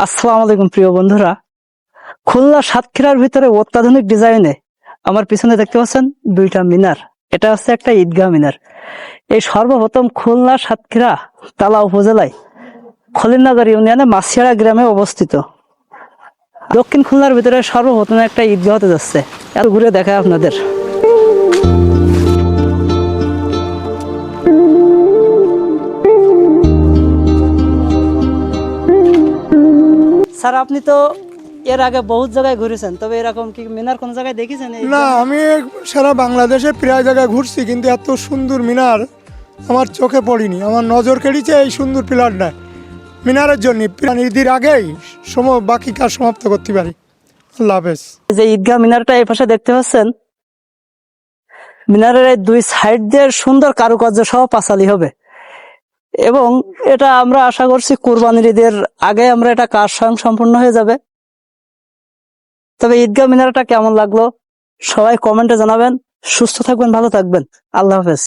আসসালামু আলাইকুম প্রিয় বন্ধুরা। খুলনা সাতক্ষীরার ভিতরে অত্যাধুনিক ডিজাইনে আমার পিছনে দেখতে পাচ্ছেন দুইটা মিনার। এটা হচ্ছে একটা ঈদগাহ মিনার। এই সর্বপ্রথম খুলনা সাতক্ষীরা তালা উপজেলায় খলিলনগর ইউনিয়নে মাছিয়াড়া গ্রামে অবস্থিত। দক্ষিণ খুলনার ভিতরে সর্বপ্রথম একটা ঈদগাহ হতে যাচ্ছে। এত ঘুরে দেখায় আপনাদের। স্যার, আপনি তো এর আগে বহুত জায়গায় ঘুরেছেন, তবে এরকম কি মিনার কোন জায়গায় দেখেছেন? না, আমি সারা বাংলাদেশে প্রায় জায়গায় ঘুরছি, কিন্তু এত সুন্দর মিনার আমার চোখে পড়িনি। আমার নজর কেড়েছে এই সুন্দর পিলারটা। মিনারের জন্য ঈদের আগেই বাকি কাজ সমাপ্ত করতে পারি। আল্লাহ হাফেজ। যে ঈদগাহ মিনারটা এই পাশে দেখতে পাচ্ছেন, মিনারের এই দুই সাইড দিয়ে সুন্দর কারুকার্য সহ পাঁচালি হবে এবং এটা আমরা আশা করছি কুরবানির ঈদের আগে আমরা এটা কাজ স্বয়ং সম্পূর্ণ হয়ে যাবে। তবে ঈদগাহ মিনারটা কেমন লাগলো সবাই কমেন্টে জানাবেন। সুস্থ থাকবেন, ভালো থাকবেন। আল্লাহ হাফেজ।